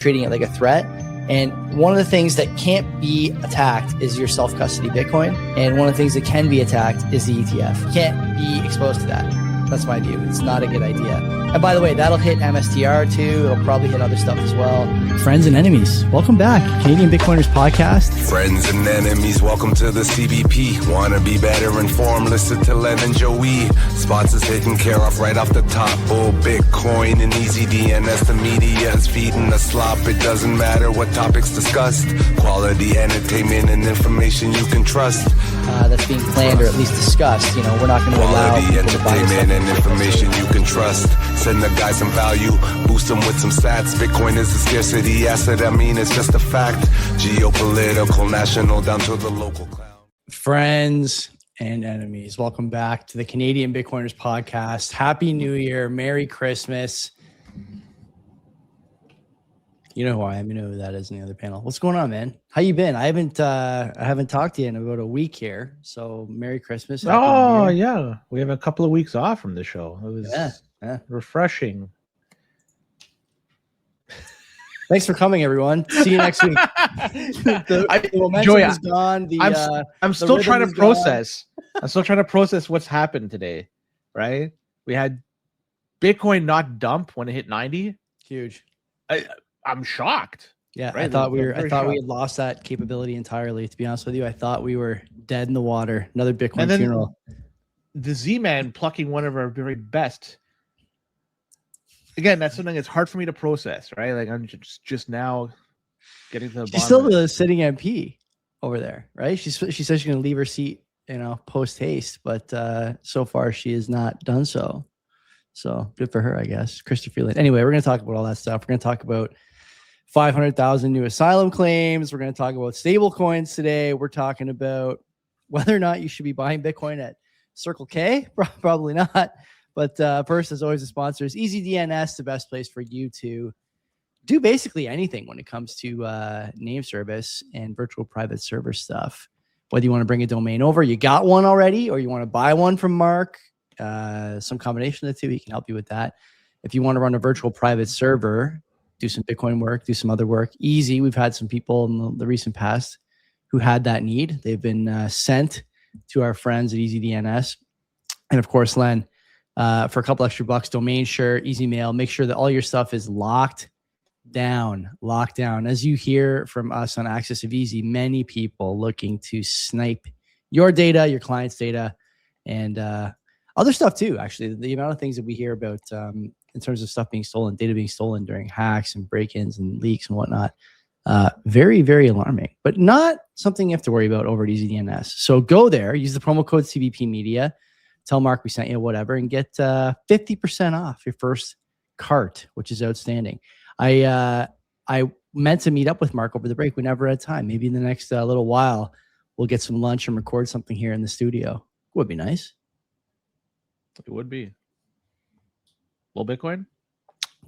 treating it like a threat. And one of the things that can't be attacked is your self-custody Bitcoin. And one of the things that can be attacked is the ETF. You can't be exposed to that. That's my view. It's not a good idea. And by the way, that'll hit MSTR too. It'll probably hit other stuff as well. Friends and enemies, welcome back. Canadian Bitcoiners podcast. Friends and enemies, welcome to the CBP. Want to be better informed? Listen to Len and Joey. Sponsors taken care of right off the top. Bull, Bitcoin, and easy DNS. The media is feeding the slop. It doesn't matter what topics discussed. Quality entertainment and information you can trust. That's being planned or at least discussed. You know, we're not going to allow quality people to buy entertainment and information you can trust. Send the guys some value, boost them with some stats. Bitcoin is a scarcity asset. I mean, it's just a fact. Geopolitical, national, down to the local cloud. Friends and enemies, welcome back to the Canadian Bitcoiners podcast. Happy New Year, Merry Christmas. You know who I am. You know who that is in the other panel. What's going on, man? How you been? I haven't talked to you in about a week here. So Merry Christmas. Happy New Year. Yeah, we have a couple of weeks off from the show. It was refreshing. Thanks for coming, everyone. See you next week. the momentum is gone. I'm still trying to process. I'm still trying to process what's happened today. Right? We had Bitcoin not dump when it hit 90. Huge. I'm shocked. Yeah, right? I thought we had lost that capability entirely. To be honest with you, I thought we were dead in the water. Another Bitcoin funeral. The Z-Man plucking one of our very best. Again, that's something that's hard for me to process, right? Like I'm just now getting to the bottom. She's still the sitting MP over there, right? She says she's going to leave her seat, post haste, but so far she has not done so. So good for her, I guess. Christopher Freeland. Anyway, we're going to talk about all that stuff. We're going to talk about 500,000 new asylum claims. We're going to talk about stable coins today. We're talking about whether or not you should be buying Bitcoin at Circle K. Probably not. But first, as always, the sponsor is EasyDNS, the best place for you to do basically anything when it comes to name service and virtual private server stuff. Whether you want to bring a domain over, you got one already, or you want to buy one from Mark, some combination of the two, he can help you with that. If you want to run a virtual private server, do some Bitcoin work, do some other work, easy. We've had some people in the recent past who had that need. They've been sent to our friends at EasyDNS. And of course, Len, for a couple extra bucks, domain share, easy mail, make sure that all your stuff is locked down. As you hear from us on Access of Easy, many people looking to snipe your data, your client's data, and other stuff too. Actually, the amount of things that we hear about in terms of stuff being stolen, data being stolen during hacks and break-ins and leaks and whatnot, very, very alarming, but not something you have to worry about over at EasyDNS. So go there, use the promo code CBP Media, tell Mark we sent you whatever, and get 50% off your first cart, which is outstanding. I meant to meet up with Mark over the break. We never had time. Maybe in the next little while, we'll get some lunch and record something here in the studio. Would be nice. It would be. Well, Bitcoin?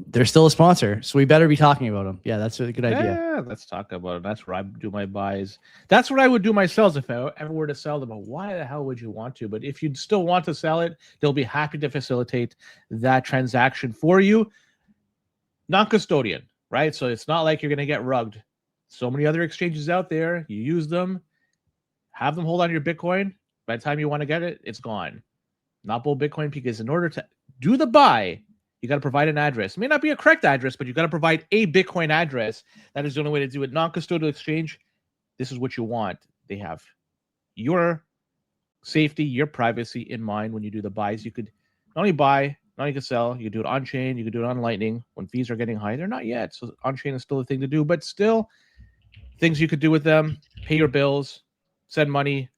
They're still a sponsor, so we better be talking about them. Yeah, that's a good idea. Yeah, let's talk about it. That's where I do my buys. That's what I would do myself if I ever were to sell them. But why the hell would you want to? But if you still want to sell it, they'll be happy to facilitate that transaction for you. Non-custodian, right? So it's not like you're going to get rugged. So many other exchanges out there. You use them, have them hold on to your Bitcoin. By the time you want to get it, it's gone. Not Bull Bitcoin, because in order to do the buy, you got to provide an address. It may not be a correct address, but you got to provide a Bitcoin address. That is the only way to do it. Non-custodial exchange, this is what you want. They have your safety, your privacy in mind when you do the buys. You could not only buy, not only could sell, you could do it on-chain, you could do it on Lightning. When fees are getting high, they're not yet. So on-chain is still a thing to do, but still things you could do with them, pay your bills, send money,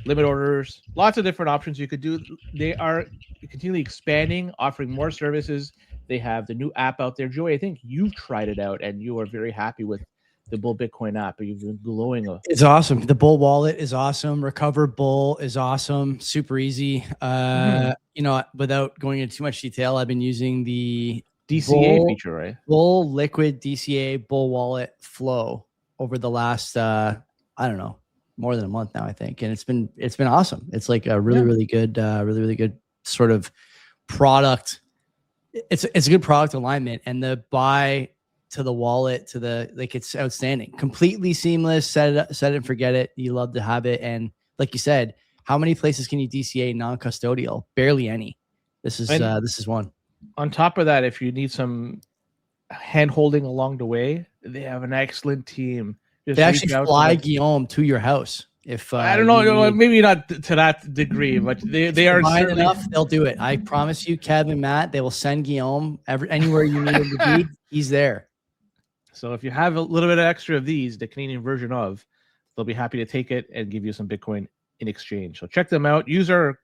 limit orders, lots of different options you could do. They are continually expanding, offering more services. They have the new app out there. Joey, I think you've tried it out and you are very happy with the Bull Bitcoin app. You've been glowing. It's awesome. The Bull wallet is awesome. Recover Bull is awesome. Super easy. Without going into too much detail, I've been using the DCA feature, right? Bull Liquid DCA Bull Wallet Flow over the last, more than a month now, I think. And it's been awesome. It's like a really good sort of product. It's a good product alignment, and the buy to the wallet to the it's outstanding, completely seamless. Set it and forget it. You love to have it, and like you said, how many places can you DCA non-custodial? Barely any. This is one. On top of that, if you need some hand holding along the way, they have an excellent team. They actually fly Guillaume to your house. If I don't know, maybe not to that degree, but they are certainly enough. They'll do it. I promise you, Kev and Matt. They will send Guillaume anywhere you need him to be. He's there. So if you have a little bit of extra of these, the Canadian version of, they'll be happy to take it and give you some Bitcoin in exchange. So check them out. Use our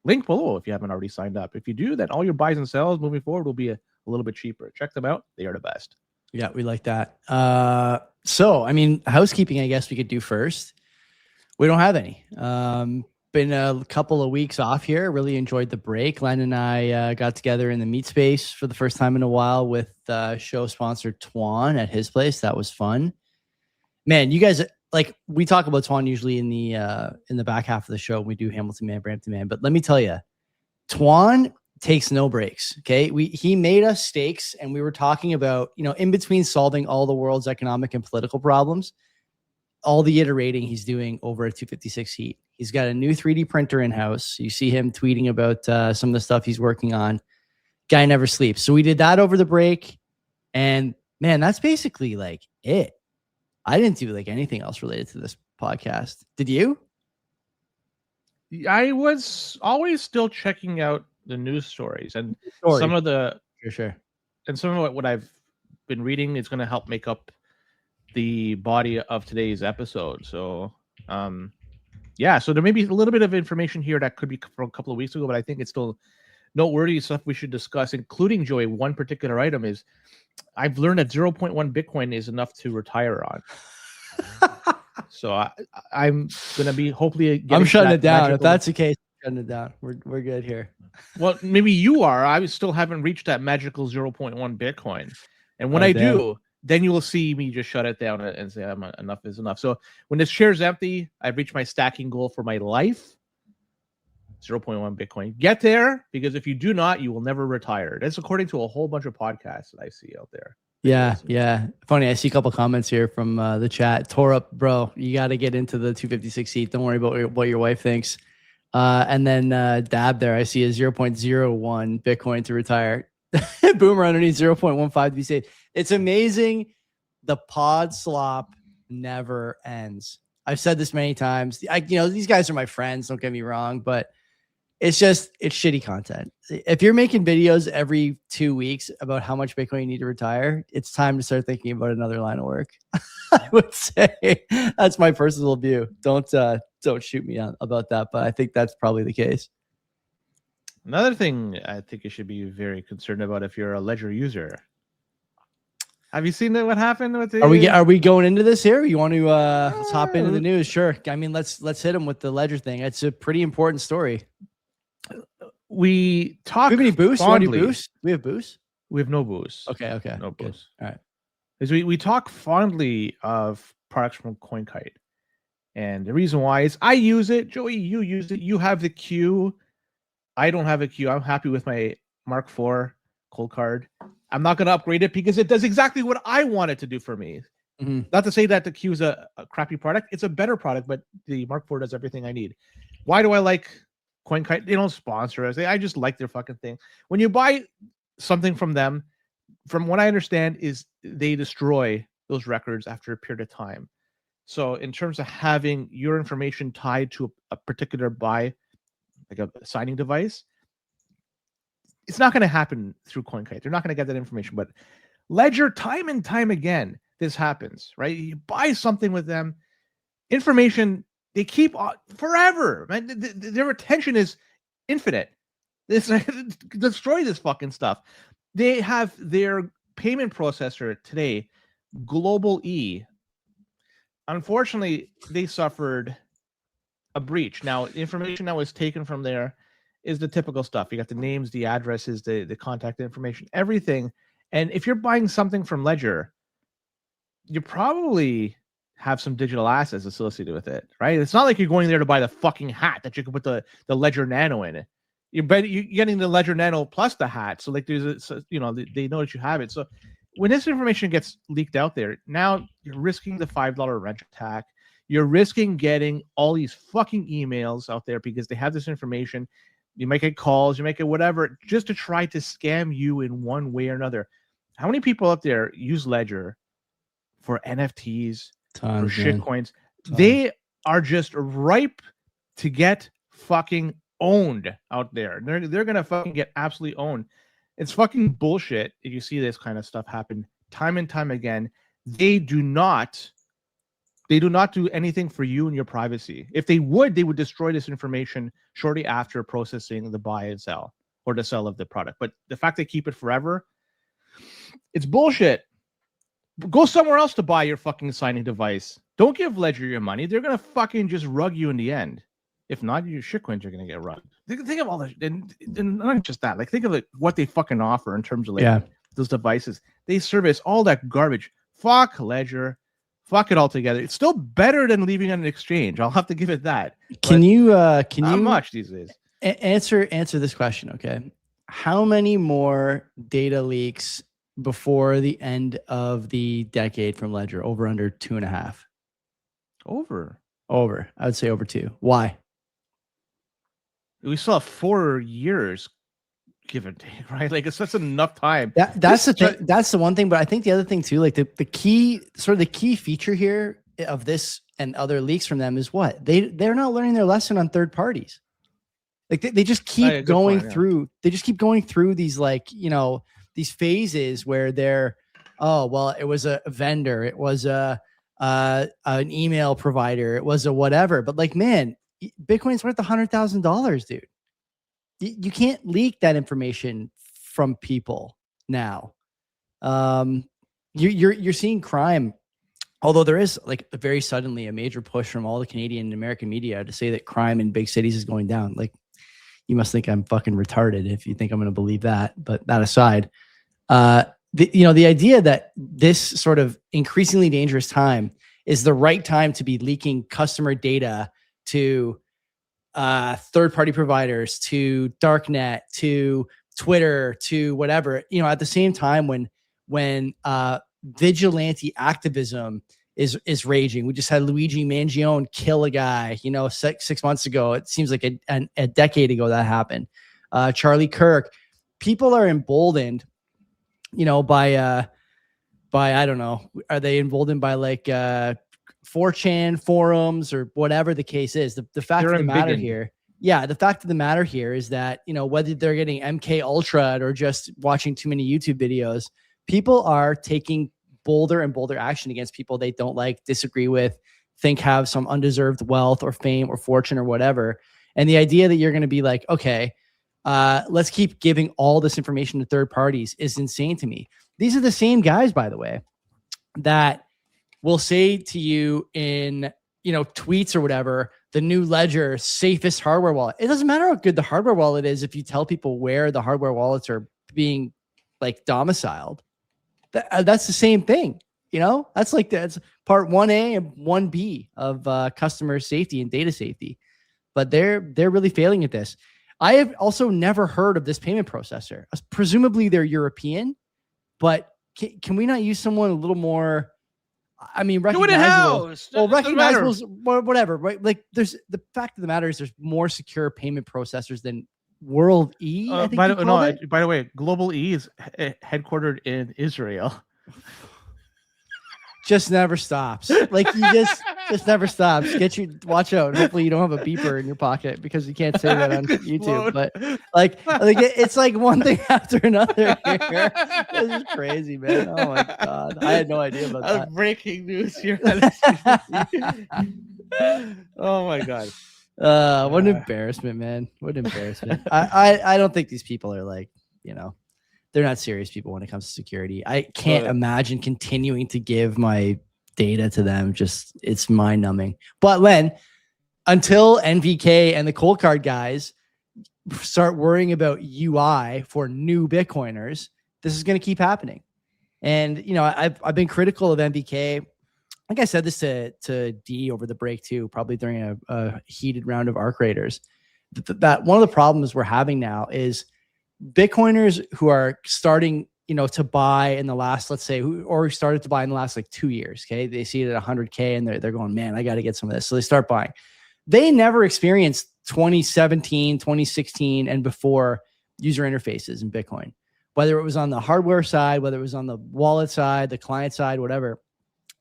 link below if you haven't already signed up. If you do, then all your buys and sells moving forward will be a little bit cheaper. Check them out. They are the best. Yeah, we like that. So, I mean, housekeeping, I guess we could do first. We don't have any. Been a couple of weeks off here. Really enjoyed the break. Len and I got together in the meat space for the first time in a while with show sponsor Tuan at his place. That was fun. Man, you guys, like, we talk about Tuan usually in the back half of the show. We do Hamilton Man, Brampton Man. But let me tell you, Tuan takes no breaks. Okay. He made us steaks, and we were talking about, in between solving all the world's economic and political problems, all the iterating he's doing over at 256 Heat. He's got a new 3D printer in-house. You see him tweeting about some of the stuff he's working on. Guy never sleeps. So we did that over the break, and man, that's basically like it. I didn't do like anything else related to this podcast. Did you? I was always still checking out the news stories, and some of the sure. And some of what I've been reading is going to help make up the body of today's episode. So, so there may be a little bit of information here that could be from a couple of weeks ago, but I think it's still noteworthy stuff we should discuss, including, Joey, one particular item is I've learned that 0.1 Bitcoin is enough to retire on. So I'm going to be hopefully I'm shutting it down. If that's the case, I'm shutting it down. We're good here. Well, maybe you are. I still haven't reached that magical 0.1 Bitcoin. And when I do, then you will see me just shut it down and say enough is enough. So when this chair is empty, I've reached my stacking goal for my life. 0.1 Bitcoin. Get there, because if you do not, you will never retire. That's according to a whole bunch of podcasts that I see out there. Yeah. Funny, I see a couple comments here from the chat. Tore up, bro. You got to get into the 256 Heat. Don't worry about what your wife thinks. And then Dab there, I see a 0.01 Bitcoin to retire. Boomer underneath 0.15 to be safe. It's amazing. The pod slop never ends. I've said this many times. These guys are my friends. Don't get me wrong, but it's shitty content. If you're making videos every 2 weeks about how much Bitcoin you need to retire, it's time to start thinking about another line of work. I would say that's my personal view. Don't shoot me about that, but I think that's probably the case. Another thing I think you should be very concerned about if you're a Ledger user. Have you seen what happened with the? Are we going into this here? You want to let's hop into the news? Sure. I mean, let's hit them with the Ledger thing. It's a pretty important story. We talk. Do we have any boosts? We have boosts. We have no boosts. Okay. No Good. boosts. All right. As we talk fondly of products from CoinKite, and the reason why is I use it. Joey, you use it. You have the Q. I don't have a Q. I'm happy with my Mark IV cold card. I'm not going to upgrade it because it does exactly what I want it to do for me. Mm-hmm. Not to say that the Q is a crappy product. It's a better product, but the Mark IV does everything I need. Why do I like CoinKite? They don't sponsor us. I just like their fucking thing. When you buy something from them, from what I understand, is they destroy those records after a period of time. So in terms of having your information tied to a particular buy, like a signing device, it's not going to happen through CoinKite. They're not going to get that information. But Ledger, time and time again, this happens, right? You buy something with them, information they keep forever, man. Their retention is infinite. Destroy this fucking stuff. They have their payment processor today, Global E. Unfortunately, they suffered a breach. Now, information that was taken from there is the typical stuff. You got the names, the addresses, the contact information, everything. And if you're buying something from Ledger, you probably have some digital assets associated with it, right? It's not like you're going there to buy the fucking hat that you can put the Ledger Nano in it. You're getting the Ledger Nano plus the hat. So like they know that you have it. So when this information gets leaked out there, now you're risking the $5 wrench attack. You're risking getting all these fucking emails out there because they have this information. You might get calls, you might get whatever, just to try to scam you in one way or another. How many people out there use Ledger for NFTs, for shitcoins? They are just ripe to get fucking owned out there. They're gonna fucking get absolutely owned. It's fucking bullshit if you see this kind of stuff happen time and time again. They do not do anything for you and your privacy. If they would destroy this information shortly after processing the buy and sell or the sell of the product. But the fact they keep it forever, it's bullshit. Go somewhere else to buy your fucking signing device. Don't give Ledger your money. They're gonna fucking just rug you in the end. If not, your shitcoins are gonna get rugged. Think of all that, and not just that. Like, think of like what they fucking offer in terms of like those devices. They service all that garbage. Fuck Ledger. Fuck it all together. It's still better than leaving on an exchange. I'll have to give it that. Can you not much these days. Answer this question, okay? How many more data leaks before the end of the decade from Ledger? Over, under 2.5? Over. I would say over 2. Why? We still have 4 years, give or take, right? Like, it's just enough time. That's the thing. That's the one thing. But I think the other thing too, like the key feature here of this and other leaks from them is what they're not learning their lesson on third parties. Like they just keep going through. They just keep going through these, like, you know, these phases where they're, oh well, it was a vendor, it was an email provider, it was a whatever. But like, man, Bitcoin's worth $100,000, dude. You can't leak that information from people now. You're seeing crime, although there is like very suddenly a major push from all the Canadian and American media to say that crime in big cities is going down. Like, you must think I'm fucking retarded if you think I'm going to believe that. But that aside, the idea that this sort of increasingly dangerous time is the right time to be leaking customer data to third-party providers, to Darknet, to Twitter, to whatever, you know, at the same time when vigilante activism is raging. We just had Luigi Mangione kill a guy, you know, 6 months ago. It seems like a decade ago that happened. Charlie Kirk. People are emboldened, you know, by I don't know, are they emboldened by like 4chan forums or whatever the case is? The fact of the matter here, the fact of the matter here is that, you know, whether they're getting MK Ultra or just watching too many YouTube videos, people are taking bolder and bolder action against people they don't like, disagree with, think have some undeserved wealth or fame or fortune or whatever. And the idea that you're going to be like, okay, let's keep giving all this information to third parties is insane to me. These are the same guys, by the way, that will say to you in, you know, tweets or whatever, the new Ledger safest hardware wallet. It doesn't matter how good the hardware wallet is if you tell people where the hardware wallets are being like domiciled. That's the same thing, you know. That's part 1A and 1B of customer safety and data safety. But they're really failing at this. I have also never heard of this payment processor. Presumably they're European, but can we not use someone a little more? I mean, recognizable. Well, recognizable, whatever, right? Like, there's the fact of the matter is there's more secure payment processors than World E. By the way, Global E is headquartered in Israel. Just never stops. Like, you just never stops. Watch out. Hopefully you don't have a beeper in your pocket because you can't say that on YouTube. But like it's like one thing after another here. This is crazy, man. Oh my god. I had no idea about that. Breaking news here. Oh my god. What an embarrassment, man. What an embarrassment. I don't think these people are like, you know, they're not serious people when it comes to security. I can't imagine continuing to give my data to them. Just, it's mind numbing. But Len, until NVK and the cold card guys start worrying about UI for new Bitcoiners, this is going to keep happening. And, you know, I've been critical of NVK. I think I said this to D over the break too, probably during a heated round of ARC Raiders, that one of the problems we're having now is Bitcoiners who are starting, to buy in the last, let's say, or started to buy in the last like 2 years. Okay. They see it at 100K and they're going, man, I got to get some of this. So they start buying. They never experienced 2017, 2016 and before user interfaces in Bitcoin, whether it was on the hardware side, whether it was on the wallet side, the client side, whatever.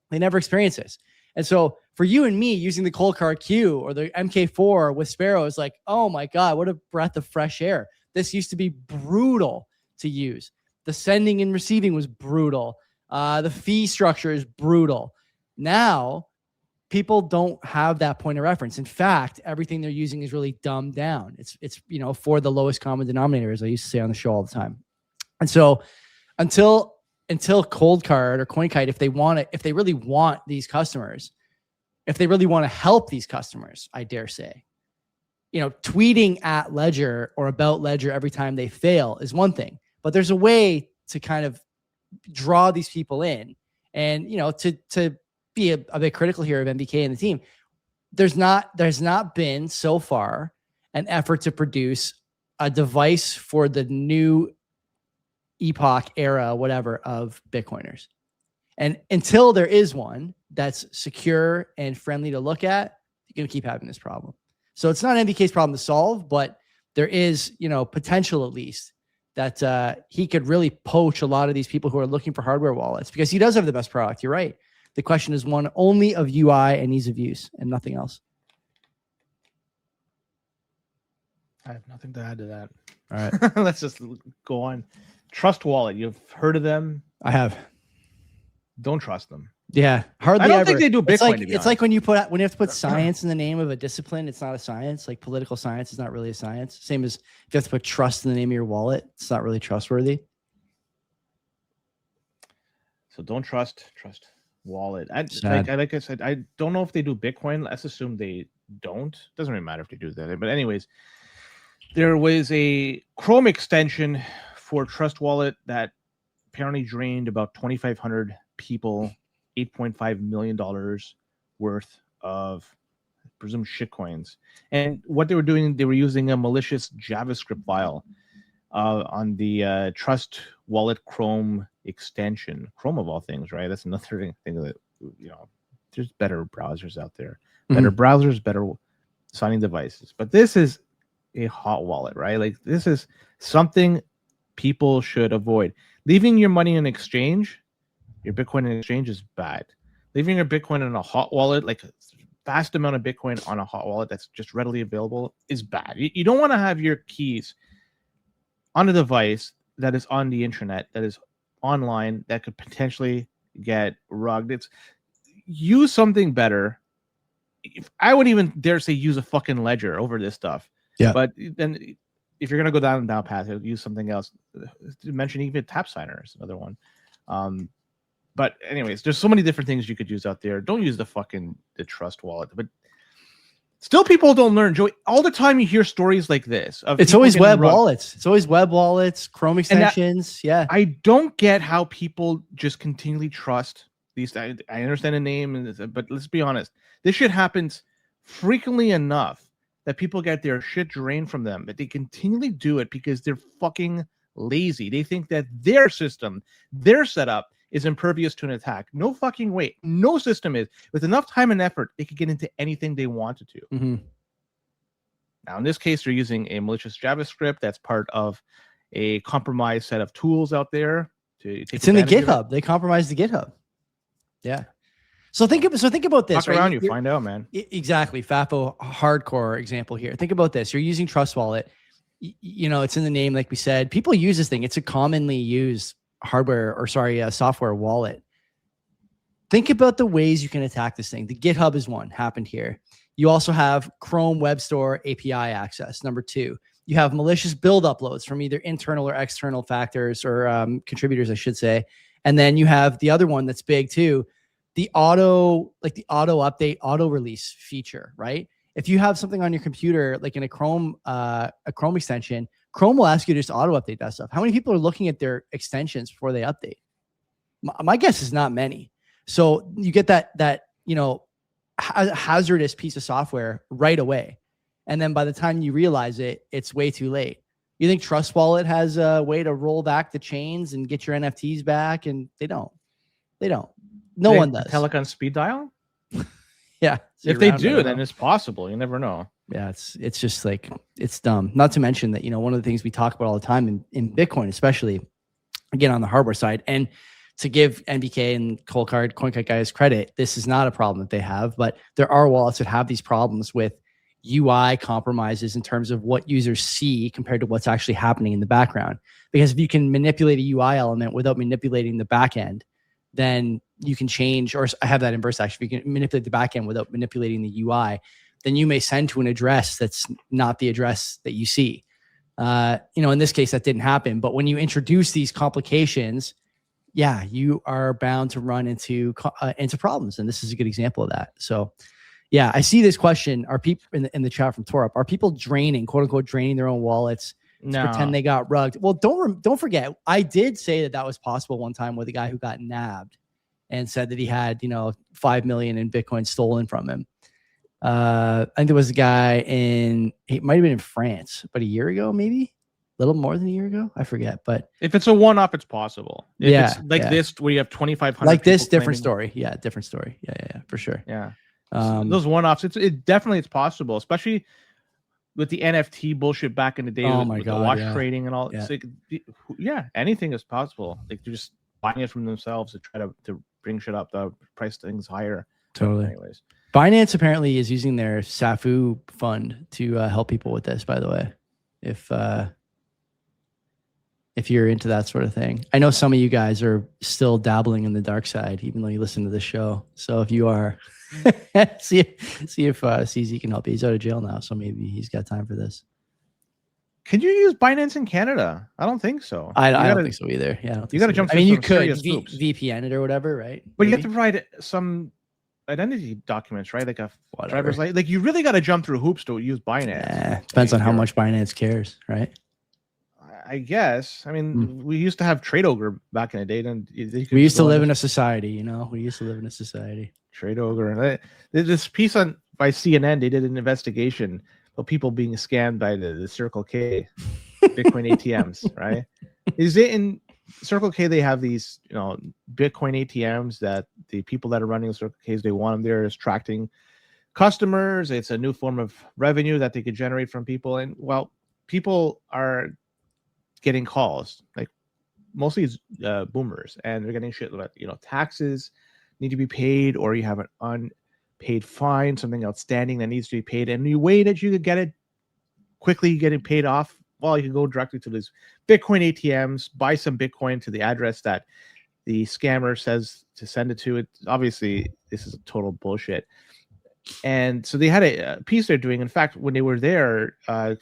They never experienced this. And so for you and me using the Cold Card Q or the MK4 with Sparrow is like, oh my God, what a breath of fresh air. This used to be brutal to use. The sending and receiving was brutal. The fee structure is brutal. Now, people don't have that point of reference. In fact, everything they're using is really dumbed down. It's for the lowest common denominator, as I used to say on the show all the time. And so until Cold Card or CoinKite, if they really want these customers, if they really want to help these customers, I dare say, tweeting at Ledger or about Ledger every time they fail is one thing, but there's a way to kind of draw these people in and, to be a bit critical here of MBK and the team. There's not been so far an effort to produce a device for the new epoch era, whatever, of Bitcoiners. And until there is one that's secure and friendly to look at, you're going to keep having this problem. So it's not MBK's problem to solve, but there is, potential at least that he could really poach a lot of these people who are looking for hardware wallets because he does have the best product. You're right. The question is one only of UI and ease of use and nothing else. I have nothing to add to that. All right. Let's just go on. TrustWallet. You've heard of them? I have. Don't trust them. Yeah, hardly. I don't ever. think they do Bitcoin. It's like when you have to put science in the name of a discipline. It's not a science. Like political science is not really a science. Same as if you have to put trust in the name of your wallet. It's not really trustworthy. So don't trust wallet. Like I said, I don't know if they do Bitcoin. Let's assume they don't. Doesn't really matter if they do that. But anyways, there was a Chrome extension for TrustWallet that apparently drained about 2,500 people $8.5 million worth of, I presume, shitcoins. And what they were doing, they were using a malicious JavaScript file on the TrustWallet Chrome extension. Chrome of all things, right? That's another thing that, there's better browsers out there. Better browsers, better signing devices. But this is a hot wallet, right? Like this is something people should avoid. Leaving your money in exchange, your Bitcoin in exchange, is bad. Leaving your Bitcoin in a hot wallet, like a vast amount of Bitcoin on a hot wallet that's just readily available, is bad. You don't want to have your keys on a device that is on the internet, that is online, that could potentially get rugged. Use something better. I would even dare say use a fucking ledger over this stuff. Yeah. But then if you're going to go down path, use something else. To mention even Tap Signer is another one. But anyways, there's so many different things you could use out there. Don't use the Trust Wallet. But still, people don't learn. Joey, all the time you hear stories like this. It's always web wallets. It's always web wallets, Chrome extensions. Yeah. I don't get how people just continually trust these. I understand the name, but let's be honest. This shit happens frequently enough that people get their shit drained from them, but they continually do it because they're fucking lazy. They think that their system, their setup, is impervious to an attack. No fucking way. No system is. With enough time and effort, they could get into anything they wanted to. Mm-hmm. Now, in this case, they're using a malicious JavaScript that's part of a compromised set of tools out there. It's in the GitHub. They compromised the GitHub. Yeah. So think about this. Talk around, you find out, man. Exactly. FAFO hardcore example here. Think about this. You're using TrustWallet. It's in the name, like we said. People use this thing. It's a commonly used software wallet. Think about the ways you can attack this thing. The GitHub is one, happened here. You also have Chrome Web Store API access. Number two, you have malicious build uploads from either internal or external factors or contributors, I should say. And then you have the other one that's big too, the auto update, auto release feature, right? If you have something on your computer, like in a Chrome extension, Chrome will ask you to just auto update that stuff. How many people are looking at their extensions before they update? My guess is not many. So you get that hazardous piece of software right away. And then by the time you realize it, it's way too late. You think TrustWallet has a way to roll back the chains and get your NFTs back? And they don't. No one does. Telecom speed dial? Yeah. If they do, then it's possible. You never know. Yeah, it's just like, it's dumb. Not to mention that, one of the things we talk about all the time in Bitcoin, especially, again, on the hardware side, and to give NBK and CoinKite guys credit, this is not a problem that they have, but there are wallets that have these problems with UI compromises in terms of what users see compared to what's actually happening in the background. Because if you can manipulate a UI element without manipulating the backend, then you can change, or I have that inverse actually. If you can manipulate the backend without manipulating the UI, then you may send to an address that's not the address that you see. In this case, that didn't happen. But when you introduce these complications, yeah, you are bound to run into problems. And this is a good example of that. So, yeah, I see this question. Are people in the chat from Torup, are people draining, quote unquote, draining their own wallets to pretend they got rugged? Well, don't forget, I did say that was possible one time with a guy who got nabbed and said that he had, 5 million in Bitcoin stolen from him. I think there was a guy he might have been in France about a year ago, maybe a little more than a year ago. I forget, but if it's a one-off, it's possible. If it's this, where you have 2,500, like this, different story. Yeah, different story. Yeah, for sure. Yeah. Those one-offs, it's possible, especially with the NFT bullshit back in the day. With the wash trading and all. Yeah. It's like, anything is possible. Like they're just buying it from themselves to try to bring shit up, the price things higher. Totally. Anyways, Binance apparently is using their SAFU fund to help people with this. By the way, if you're into that sort of thing, I know some of you guys are still dabbling in the dark side, even though you listen to this show. So if you are, see if CZ can help you. He's out of jail now, so maybe he's got time for this. Can you use Binance in Canada? I don't think so. I don't think so either. Yeah, you got to jump. I mean, you could VPN it or whatever, right? But you have to provide some identity documents, right? Like a driver's license. Like you really got to jump through hoops to use Binance. Depends on how much Binance cares, right? I guess. I mean, we used to have Trade Ogre back in the day. And we used to live in a society, We used to live in a society. Trade Ogre. This piece by CNN, they did an investigation of people being scammed by the Circle K Bitcoin ATMs, right? Is it in Circle K? They have these, Bitcoin ATMs that the people that are running the Circle Ks, they want them there as attracting customers. It's a new form of revenue that they could generate from people. And people are getting calls, like mostly boomers, and they're getting shit about, taxes need to be paid, or you have an unpaid fine, something outstanding that needs to be paid, and the way that you could get it quickly getting paid off, you can go directly to these Bitcoin ATMs, buy some Bitcoin to the address that the scammer says to send it to. It obviously, this is a total bullshit. And so they had a piece they're doing. In fact, when they were there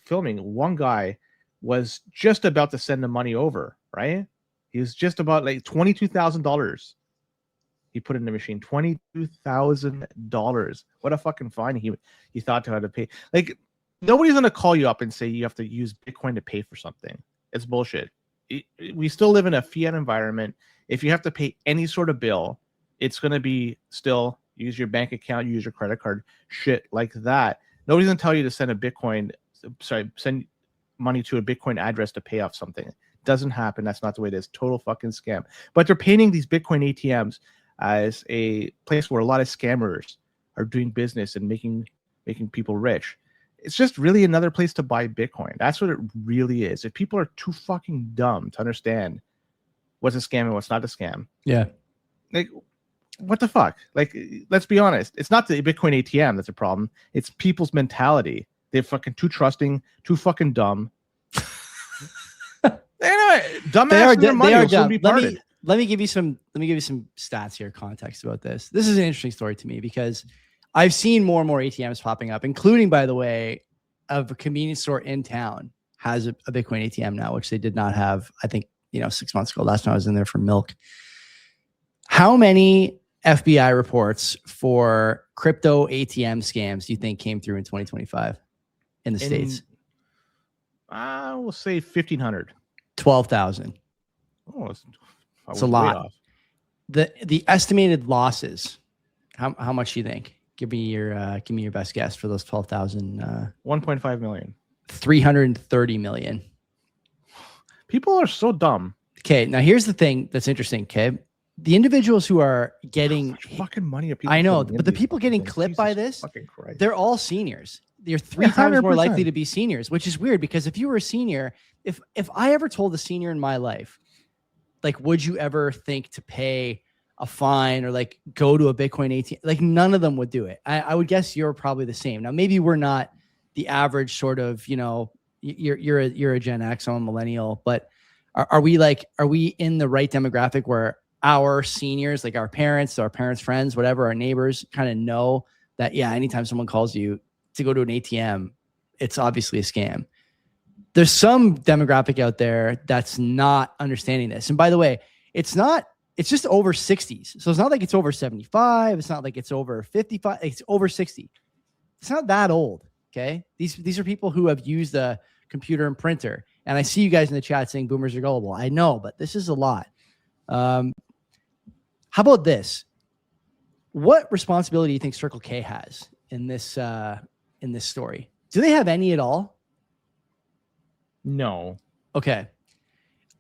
filming, one guy was just about to send the money over, right? He was just about like $22,000. He put in the machine, $22,000. What a fucking fine he thought to have to pay. Like, nobody's gonna call you up and say you have to use Bitcoin to pay for something. It's bullshit. We still live in a fiat environment. If you have to pay any sort of bill, it's gonna be still use your bank account, use your credit card, shit like that. Nobody's gonna tell you to send send money to a Bitcoin address to pay off something. It doesn't happen. That's not the way it is. Total fucking scam. But they're painting these Bitcoin ATMs as a place where a lot of scammers are doing business and making people rich. It's just really another place to buy Bitcoin. That's what it really is. If people are too fucking dumb to understand what's a scam and what's not a scam, like, what the fuck? Like, let's be honest. It's not the Bitcoin ATM that's a problem. It's people's mentality. They're fucking too trusting, too fucking dumb. Anyway, dumbass and their money will soon be parted. Let me give you some stats here, context about this. This is an interesting story to me because I've seen more and more ATMs popping up, including, by the way, a convenience store in town has a Bitcoin ATM now, which they did not have, I think, 6 months ago. Last time I was in there for milk. How many FBI reports for crypto ATM scams do you think came through in 2025 in the States? I will say 1,500. 12,000. Oh, it's a lot. The estimated losses. How much do you think? Give me your best guess for those 12,000. 1.5 million. 330 million. People are so dumb. Okay, now here's the thing that's interesting. Okay, the individuals who are getting How much fucking money are people? I know, putting but in the people these getting things? clipped by Jesus this, fucking Christ. they're all seniors. They're 3 times more 100%. likely to be seniors, which is weird because if you were a senior, if I ever told a senior in my life, like, would you ever think to pay a fine or like go to a Bitcoin ATM? Like, none of them would do it. I would guess you're probably the same. Now, maybe we're not the average sort of, you're a Gen X, I'm a millennial, but are we in the right demographic where our seniors, like our parents' friends, whatever, our neighbors kind of know that, yeah, anytime someone calls you to go to an ATM, it's obviously a scam. There's some demographic out there that's not understanding this. And by the way, it's just over 60s. So it's not like it's over 75. It's not like it's over 55. It's over 60. It's not that old. Okay. These are people who have used a computer and printer. And I see you guys in the chat saying boomers are gullible. I know, but this is a lot. How about this? What responsibility do you think Circle K has in this story? Do they have any at all? No. Okay.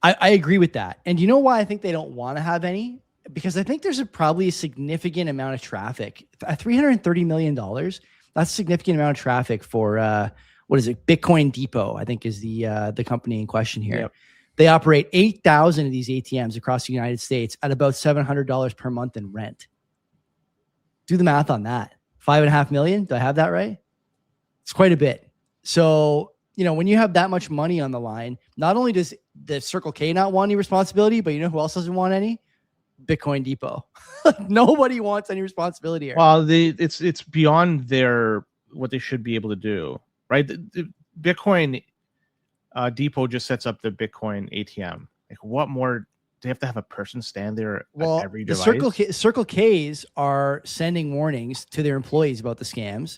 I agree with that. And you know why I think they don't want to have any? Because I think there's probably a significant amount of traffic. At $330 million, that's a significant amount of traffic for, what is it? Bitcoin Depot, I think is the company in question here. Yep. They operate 8,000 of these ATMs across the United States at about $700 per month in rent. Do the math on that. 5.5 million. Do I have that right? It's quite a bit. So, when you have that much money on the line, not only does the Circle K not want any responsibility, but you know who else doesn't want any? Bitcoin Depot. Nobody wants any responsibility here. Well, it's beyond what they should be able to do, right? The Bitcoin Depot just sets up the Bitcoin ATM. Like, what more? Do they have to have a person stand there at every device? The Circle Ks are sending warnings to their employees about the scams.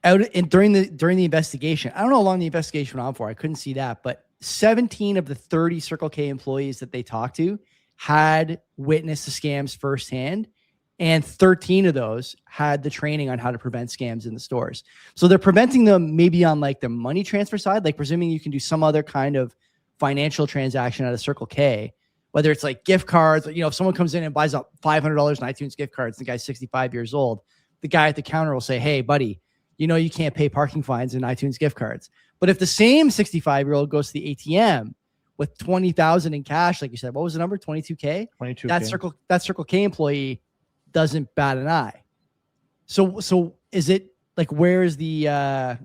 During the investigation, I don't know how long the investigation went on for. I couldn't see that, but 17 of the 30 Circle K employees that they talked to had witnessed the scams firsthand, and 13 of those had the training on how to prevent scams in the stores. So they're preventing them maybe on like the money transfer side, like presuming you can do some other kind of financial transaction at a Circle K, whether it's like gift cards. If someone comes in and buys up $500 in iTunes gift cards, the guy's 65 years old, the guy at the counter will say, "Hey, buddy, you can't pay parking fines in iTunes gift cards." But if the same 65-year-old goes to the ATM with 20,000 in cash, like you said, what was the number? 22K? 22K. That Circle K employee doesn't bat an eye. So is it like, where's the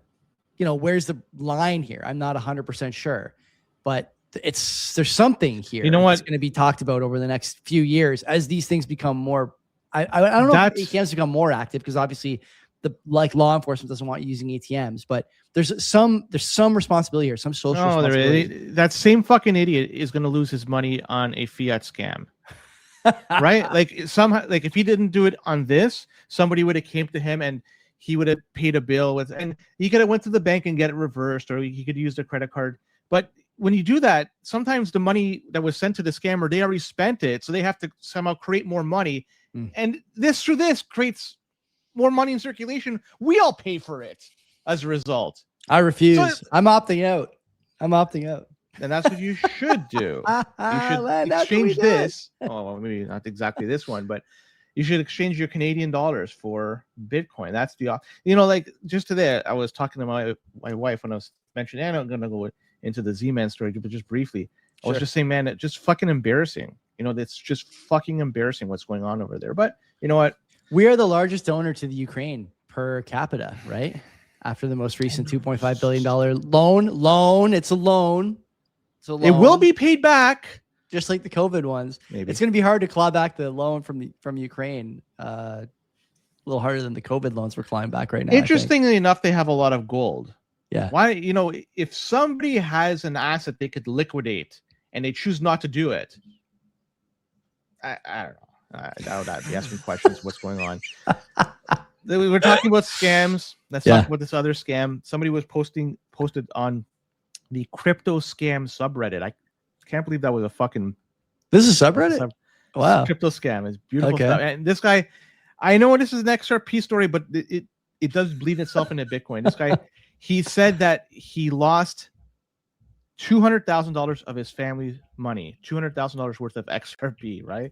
line here? I'm not 100% sure, but there's something here. You know what? That's going to be talked about over the next few years as these things become more. I don't know if ATMs become more active, because obviously law enforcement doesn't want you using ATMs, but there's some responsibility here, some social responsibility. That same fucking idiot is going to lose his money on a fiat scam, right? Like, somehow, like, if he didn't do it on this, somebody would have came to him and he would have paid a bill and he could have went to the bank and get it reversed, or he could use the credit card. But when you do that, sometimes the money that was sent to the scammer, they already spent it, so they have to somehow create more money, and this creates more money in circulation. We all pay for it as a result. I refuse. I'm opting out. And that's what you should do. You should exchange this. Well, maybe not exactly this one, but you should exchange your Canadian dollars for Bitcoin. That's like, just today, I was talking to my wife when I was mentioning, I'm not going to go into the Z-Man story, but just briefly, I was just saying, man, it's just fucking embarrassing. That's just fucking embarrassing what's going on over there. But you know what? We are the largest donor to the Ukraine per capita, right? After the most recent $2.5 billion loan. It's a loan. It will be paid back, just like the COVID ones. Maybe. It's going to be hard to claw back the loan from Ukraine. A little harder than the COVID loans we're clawing back right now. Interestingly enough, they have a lot of gold. Yeah. Why? If somebody has an asset they could liquidate and they choose not to do it, I don't know. I doubt that. They ask me questions. What's going on? We're talking about scams. Let's talk about this other scam. Somebody was posted on the crypto scam subreddit. I can't believe that was a fucking. This is a subreddit. Wow. Crypto scam is beautiful stuff. And this guy, I know this is an XRP story, but it does bleed itself into Bitcoin. This guy, he said that he lost $200,000 of his family's money, $200,000 worth of XRP, right?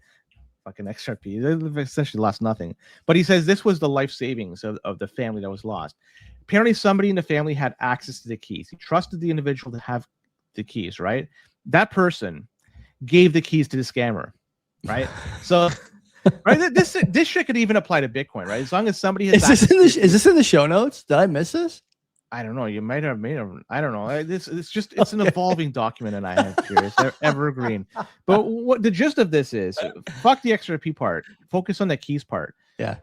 Fucking XRP. They essentially lost nothing. But he says this was the life savings of the family that was lost. Apparently, somebody in the family had access to the keys. He trusted the individual to have the keys, right? That person gave the keys to the scammer, right? So, right, this shit could even apply to Bitcoin, right? As long as somebody has is this in the show notes? Did I miss this? I don't know. You might have made a. I don't know. It's an evolving document, and I have here. It's evergreen. But what the gist of this is? Fuck the XRP part. Focus on the keys part. Yeah.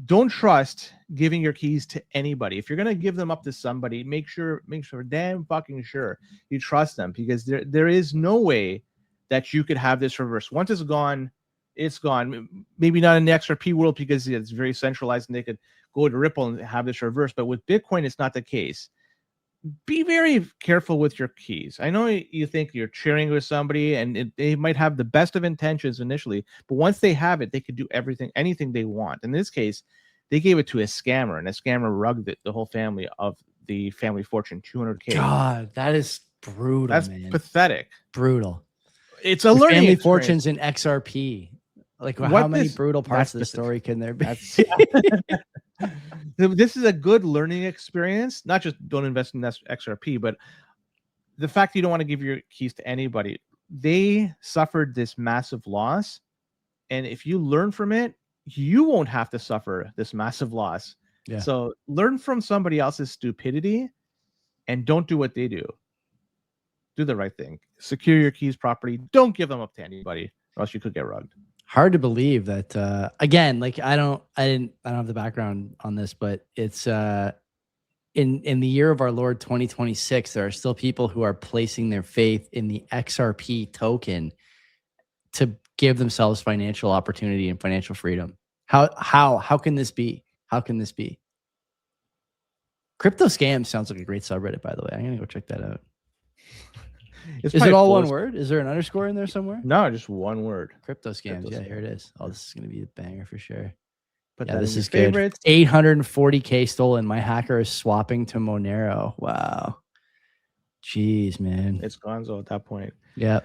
Don't trust giving your keys to anybody. If you're gonna give them up to somebody, make sure damn fucking sure you trust them, because there is no way that you could have this reverse. Once it's gone, it's gone. Maybe not in the XRP world because it's very centralized and they could go to Ripple and have this reverse. But with Bitcoin, it's not the case. Be very careful with your keys. I know you think you're sharing with somebody and they might have the best of intentions initially, but once they have it, they could do anything they want. In this case, they gave it to a scammer, and a scammer rugged the whole family of the family fortune, $200K. God, that is brutal. That's man. pathetic. Brutal. It's a learning family experience. fortunes in XRP. Like, how many brutal parts of the story can there be? This is a good learning experience. Not just don't invest in XRP, but the fact that you don't want to give your keys to anybody. They suffered this massive loss, and if you learn from it, you won't have to suffer this massive loss. Yeah. So learn from somebody else's stupidity, and don't do what they do. Do the right thing. Secure your keys properly. Don't give them up to anybody, or else you could get rugged. Hard to believe that again, like I don't have the background on this, but it's in the year of our Lord 2026, there are still people who are placing their faith in the XRP token to give themselves financial opportunity and financial freedom. How can this be? How can this be? Crypto scam sounds like a great subreddit, by the way. I'm gonna go check that out. Is it all one word? Is there an underscore in there somewhere? No, just one word. Crypto scams. Yeah, here it is. Oh, this is going to be a banger for sure. Put yeah, that this in is your good. favorites. 840K stolen. My hacker is swapping to Monero. Wow. Jeez, man. It's gonzo at that point. Yeah.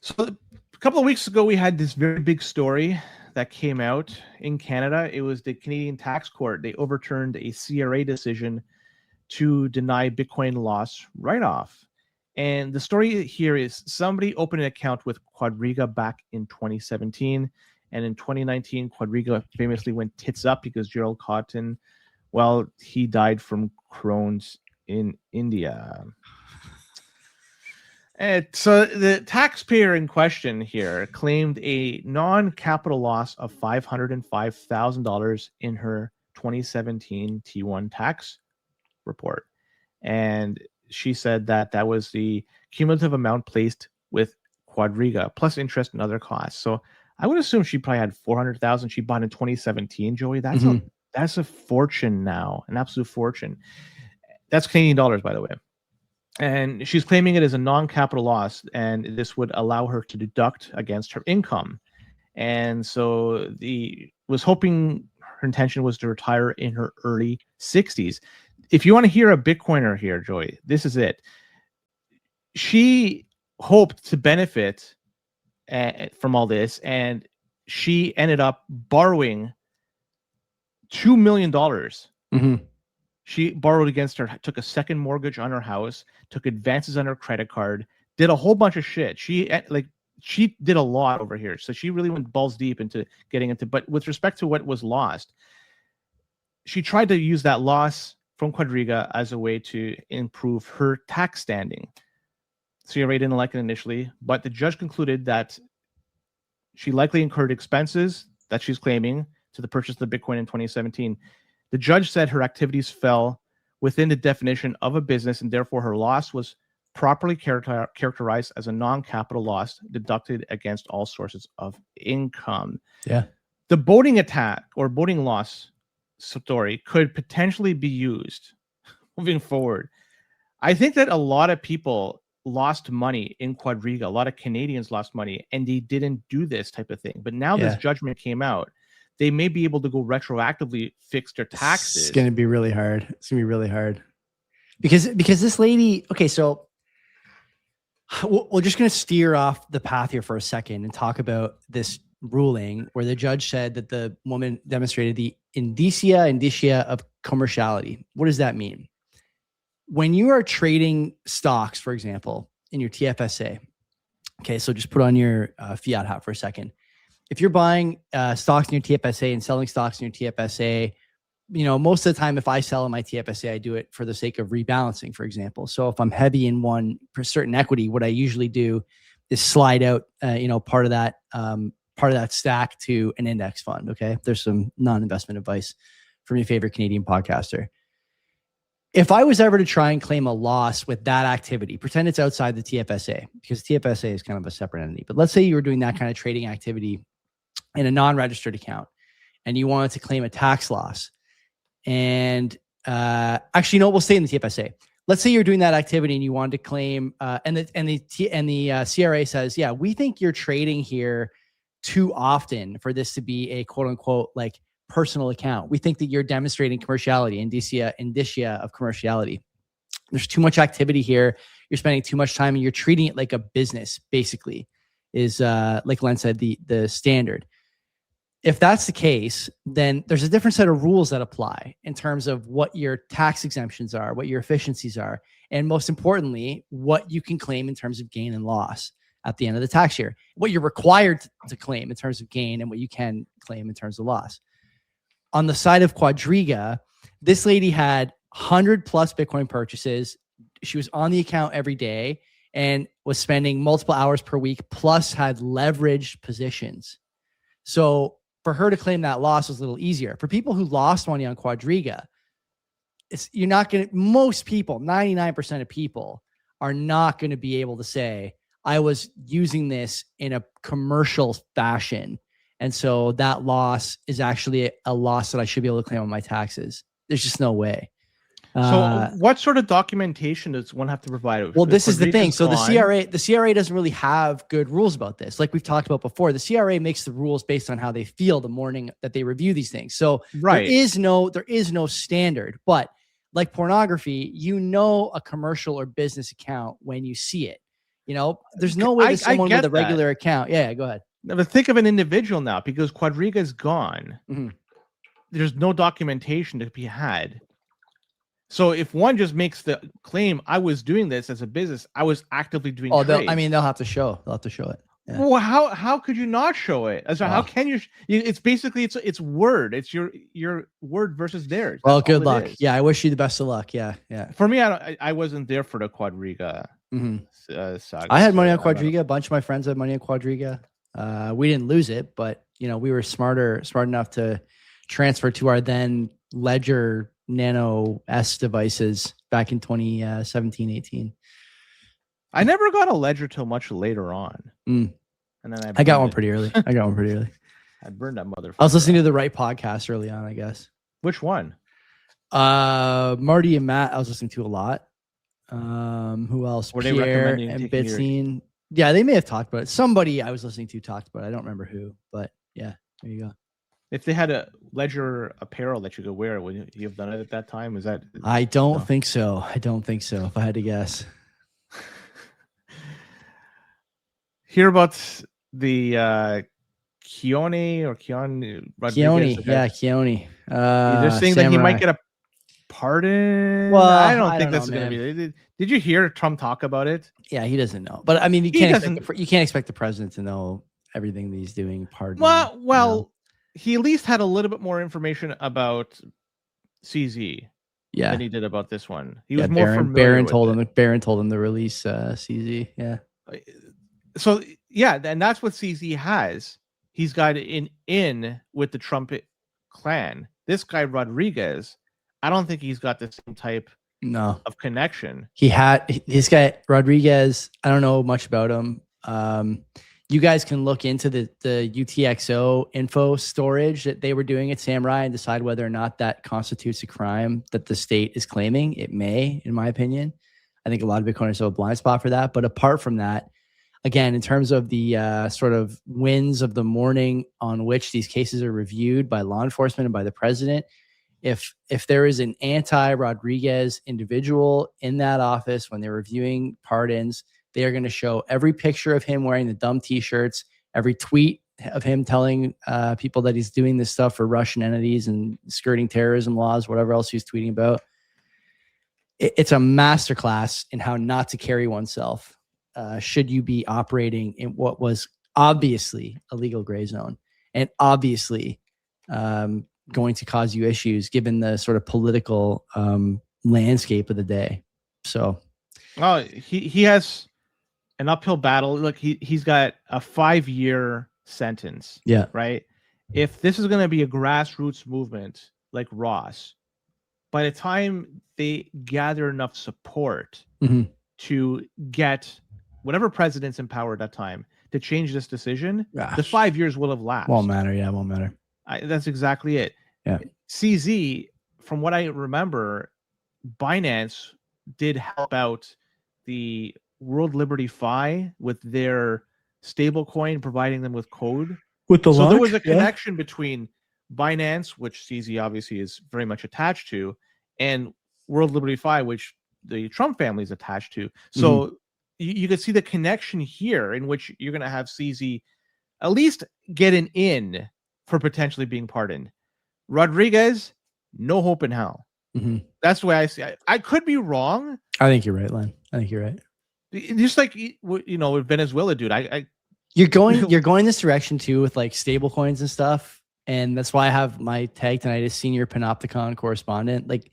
So a couple of weeks ago, we had this very big story that came out in Canada. It was the Canadian Tax Court. They overturned a CRA decision to deny Bitcoin loss write-off. And the story here is somebody opened an account with Quadriga back in 2017. And in 2019, Quadriga famously went tits up because Gerald Cotton, well, he died from Crohn's in India. And so the taxpayer in question here claimed a non-capital loss of $505,000 in her 2017 T1 tax report. And she said that was the cumulative amount placed with Quadriga plus interest and other costs. So I would assume she probably had 400,000 she bought in 2017, Joey. That's a fortune now, an absolute fortune. That's Canadian dollars, by the way. And she's claiming it as a non-capital loss, and this would allow her to deduct against her income. And so was hoping her intention was to retire in her early 60s. If you want to hear a Bitcoiner here, Joy, this is it. She hoped to benefit from all this, and she ended up borrowing $2 million. Mm-hmm. She borrowed against her, took a second mortgage on her house, took advances on her credit card, did a whole bunch of shit. She did a lot over here. So she really went balls deep into getting into, but with respect to what was lost, she tried to use that loss from Quadriga as a way to improve her tax standing. CRA didn't like it initially, but the judge concluded that she likely incurred expenses that she's claiming to the purchase of the Bitcoin in 2017. The judge said her activities fell within the definition of a business, and therefore her loss was properly characterized as a non-capital loss deducted against all sources of income. Yeah. The boating attack or boating loss story could potentially be used moving forward. I think that a lot of people lost money in Quadriga. A lot of Canadians lost money, and they didn't do this type of thing. But now this judgment came out, they may be able to go retroactively fix their taxes. It's going to be really hard. It's going to be really hard because this lady. Okay, so We're just going to steer off the path here for a second and talk about this ruling where the judge said that the woman demonstrated the indicia of commerciality. What does that mean? When you are trading stocks, for example, in your TFSA, okay, so just put on your fiat hat for a second. If you're buying stocks in your TFSA and selling stocks in your TFSA, most of the time, if I sell in my TFSA, I do it for the sake of rebalancing, for example. So if I'm heavy in one for certain equity, what I usually do is slide out, part of that stack to an index fund. Okay. There's some non-investment advice from your favorite Canadian podcaster. If I was ever to try and claim a loss with that activity, pretend it's outside the TFSA, because TFSA is kind of a separate entity. But let's say you were doing that kind of trading activity in a non-registered account and you wanted to claim a tax loss. And actually, no, we'll stay in the TFSA. Let's say you're doing that activity and you wanted to claim, and the CRA says, yeah, we think you're trading here too often for this to be a quote unquote like personal account. We think that you're demonstrating commerciality, indicia of commerciality. There's too much activity here. You're spending too much time and you're treating it like a business, basically, is like Len said, the standard. If that's the case, then there's a different set of rules that apply in terms of what your tax exemptions are, what your efficiencies are, and most importantly, what you can claim in terms of gain and loss at the end of the tax year, what you're required to claim in terms of gain and what you can claim in terms of loss. On the side of Quadriga, this lady had 100 plus Bitcoin purchases. She was on the account every day and was spending multiple hours per week, plus had leveraged positions. So for her to claim that loss was a little easier. For people who lost money on Quadriga, most people, 99% of people are not going to be able to say, I was using this in a commercial fashion. And so that loss is actually a loss that I should be able to claim on my taxes. There's just no way. So what sort of documentation does one have to provide? Well, this is the thing. So the CRA doesn't really have good rules about this. Like we've talked about before, the CRA makes the rules based on how they feel the morning that they review these things. So there is no standard, but like pornography, a commercial or business account when you see it. There's no way that someone with a regular account. Yeah, go ahead. But think of an individual now, because Quadriga is gone. Mm-hmm. There's no documentation to be had. So if one just makes the claim, I was doing this as a business, I was actively doing trades. They'll have to show it. Yeah. Well, how could you not show it? So how can you? It's basically it's word. It's your word versus theirs. Well, good luck. Yeah, I wish you the best of luck. Yeah. For me, I wasn't there for the Quadriga. Saga. I had money on Quadriga. A bunch of my friends had money on Quadriga. We didn't lose it, but we were smart enough to transfer to our then Ledger Nano S devices back in 2017, 18. I never got a Ledger till much later on. And then I got one pretty early. I burned that motherfucker. I was listening to the right podcast early on, I guess. Which one? Marty and Matt, I was listening to a lot. Who else? Were Pierre they recommending and Bitstein. Yeah, they may have talked about it. Somebody I was listening to talked about it. I don't remember who, but yeah, there you go. If they had a Ledger apparel that you could wear, would you have done it at that time? Is that? I don't think so. If I had to guess. Hear about the Keone Rodriguez? Yeah, Keone. They're saying that he might get a pardon. Well, I don't think that's going to be. Did you hear Trump talk about it? Yeah, he doesn't know. But I mean, you can't expect the president to know everything that he's doing. Pardon. Well, he at least had a little bit more information about CZ. Yeah, than he did about this one. He was more familiar. Barron told him to release CZ. Yeah. So yeah, and that's what CZ has. He's got in with the Trump clan. This guy Rodriguez, I don't think he's got the same type of connection. This guy Rodriguez, I don't know much about him. You guys can look into the UTXO info storage that they were doing at Samurai and decide whether or not that constitutes a crime that the state is claiming. It may, in my opinion. I think a lot of Bitcoiners have a blind spot for that. But apart from that, again, in terms of the sort of wins of the morning on which these cases are reviewed by law enforcement and by the president, if there is an anti-Rodriguez individual in that office when they're reviewing pardons, They are going to show every picture of him wearing the dumb T-shirts, every tweet of him telling people that he's doing this stuff for Russian entities and skirting terrorism laws, whatever else he's tweeting about. It's a masterclass in how not to carry oneself should you be operating in what was obviously a legal gray zone and obviously going to cause you issues given the sort of political landscape of the day. So, he has an uphill battle. Look, he's got a 5-year sentence. Yeah. Right. If this is going to be a grassroots movement like Ross, by the time they gather enough support to get whatever president's in power at that time to change this decision, the 5 years will have lapsed. Won't matter. Yeah, won't matter. That's exactly it. Yeah. CZ, from what I remember, Binance did help out the World Liberty Fi with their stable coin, providing them with code. So there was a connection between Binance, which CZ obviously is very much attached to, and World Liberty Fi, which the Trump family is attached to. So you could see the connection here, in which you're going to have CZ at least get an in for potentially being pardoned. Rodriguez, no hope in hell. That's the way I see it. I could be wrong. I think you're right, Len. I think you're right. Just like, with Venezuela, dude. You're going this direction too with like stable coins and stuff. And that's why I have my tag tonight as senior Panopticon correspondent. Like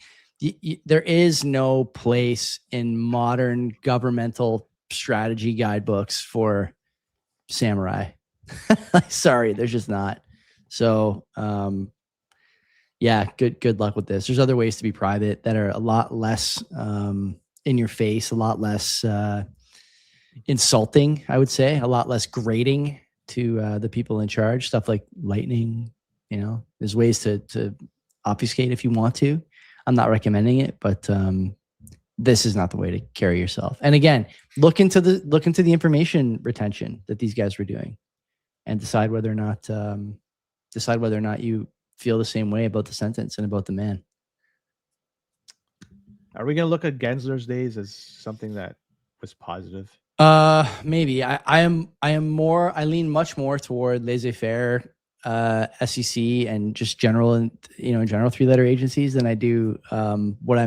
there is no place in modern governmental strategy guidebooks for samurai. Sorry, there's just not. So, yeah, good luck with this. There's other ways to be private that are a lot less in your face, a lot less insulting, I would say, a lot less grating to the people in charge. Stuff like Lightning, there's ways to obfuscate if you want to. I'm not recommending it, but this is not the way to carry yourself. And again, look into the information retention that these guys were doing, and decide whether or not you feel the same way about the sentence and about the man. Are we going to look at Gensler's days as something that was positive? Maybe. I lean much more toward laissez-faire SEC and just general 3-letter agencies than I do what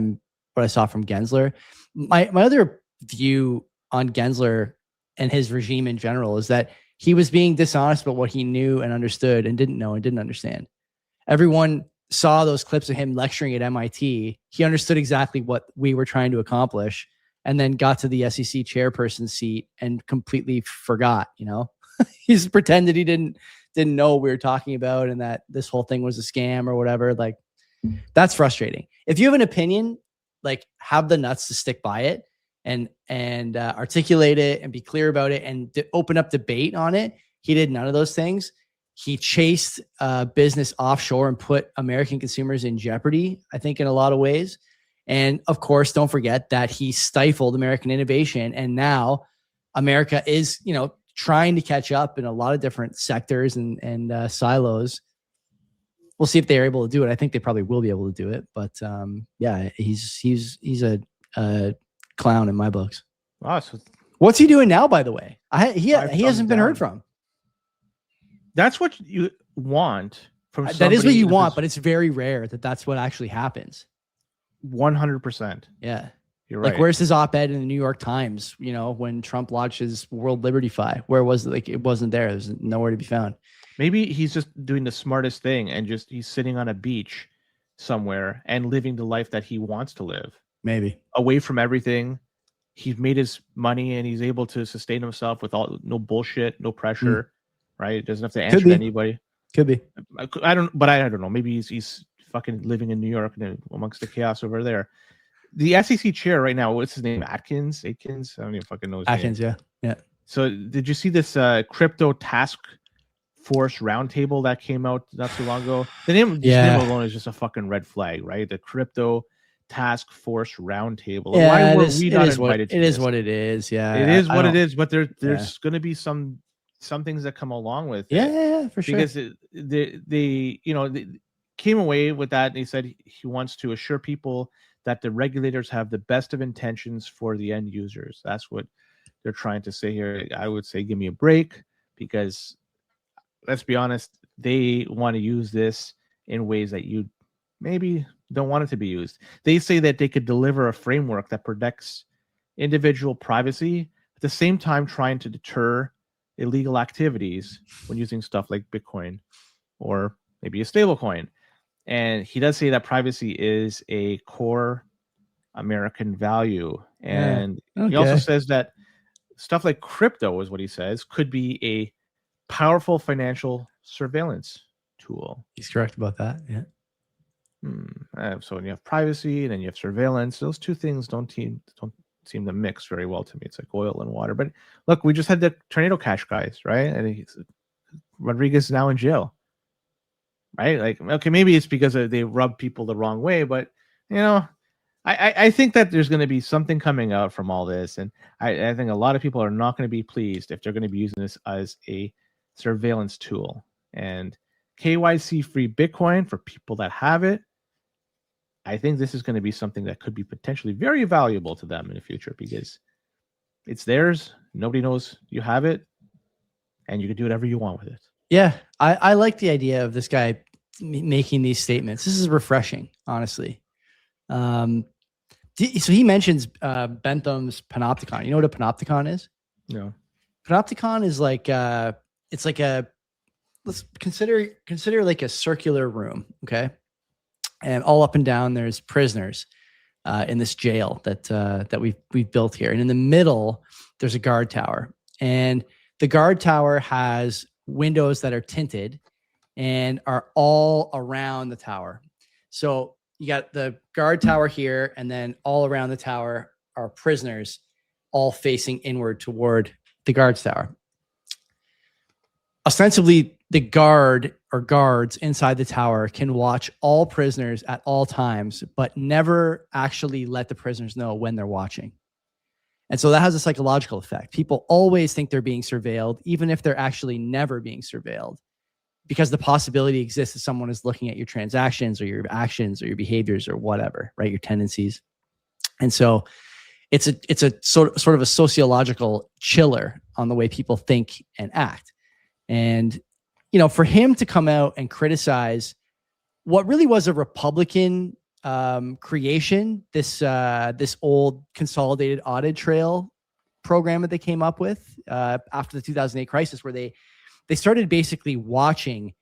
I saw from Gensler. My other view on Gensler and his regime in general is that he was being dishonest about what he knew and understood and didn't know and didn't understand. Everyone saw those clips of him lecturing at MIT. He understood exactly what we were trying to accomplish, and then got to the SEC chairperson seat and completely forgot. He's pretended he didn't know what we were talking about and that this whole thing was a scam or whatever. Like, that's frustrating. If you have an opinion, like, have the nuts to stick by it and articulate it and be clear about it and open up debate on it. He did none of those things. He chased business offshore and put American consumers in jeopardy, I think, in a lot of ways. And of course, don't forget that he stifled American innovation. And now America is, trying to catch up in a lot of different sectors and silos. We'll see if they're able to do it. I think they probably will be able to do it. But yeah, he's a clown in my books. Awesome. What's he doing now, by the way? He hasn't been heard from. That's what you want from somebody. That is what you want, but it's very rare that that's what actually happens. 100%. Yeah. You're right. Like, where's his op-ed in the New York Times, when Trump launched his World Liberty Fi? Where was it? Like, it wasn't there. It was nowhere to be found. Maybe he's just doing the smartest thing and he's sitting on a beach somewhere and living the life that he wants to live. Maybe. Away from everything. He's made his money and he's able to sustain himself with no bullshit, no pressure. Right? Doesn't have to answer to anybody. Could be. I don't know. Maybe he's fucking living in New York amongst the chaos over there. The SEC chair right now, what's his name? Atkins? I don't even fucking know his Atkins, name. yeah. So did you see this crypto task force roundtable that came out not too long ago? The name alone is just a fucking red flag, right? The crypto task force roundtable. Yeah, why were we not invited to this? It is what it is. Yeah. It is what it is, but there's going to be some things that come along with it. Yeah, for sure. Because they came away with that, and he said he wants to assure people that the regulators have the best of intentions for the end users. That's what they're trying to say here. I would say give me a break, because let's be honest, they want to use this in ways that you maybe don't want it to be used. They say that they could deliver a framework that protects individual privacy at the same time trying to deter illegal activities when using stuff like Bitcoin or maybe a stable coin. And he does say that privacy is a core American value. And he also says that stuff like crypto, is what he says, could be a powerful financial surveillance tool. He's correct about that. Yeah. So when you have privacy and then you have surveillance, those two things don't seem to mix very well to me. It's like oil and water. But look, we just had the Tornado Cash guys, right? And Rodriguez is now in jail, right? Like, okay, maybe it's because they rub people the wrong way, but I think that there's going to be something coming out from all this, and I think a lot of people are not going to be pleased if they're going to be using this as a surveillance tool. And KYC-free Bitcoin for people that have it, I think this is going to be something that could be potentially very valuable to them in the future, because it's theirs. Nobody knows you have it, and you can do whatever you want with it. Yeah, I like the idea of this guy making these statements. This is refreshing, honestly. So he mentions Bentham's panopticon. You know what a panopticon is? No. Panopticon is like it's like let's consider like a circular room, okay? And all up and down there's prisoners in this jail that we've built here. And in the middle there's a guard tower. And the guard tower has windows that are tinted and are all around the tower. So you got the guard tower here, and then all around the tower are prisoners, all facing inward toward the guard's tower. Ostensibly, the guard or guards inside the tower can watch all prisoners at all times, but never actually let the prisoners know when they're watching. And so that has a psychological effect. People always think they're being surveilled, even if they're actually never being surveilled, because the possibility exists that someone is looking at your transactions or your actions or your behaviors or whatever, right? Your tendencies. And so it's a sort of a sociological chiller on the way people think and act. And, for him to come out and criticize what really was a Republican creation, this old consolidated audit trail program that they came up with after the 2008 crisis, where they started basically watching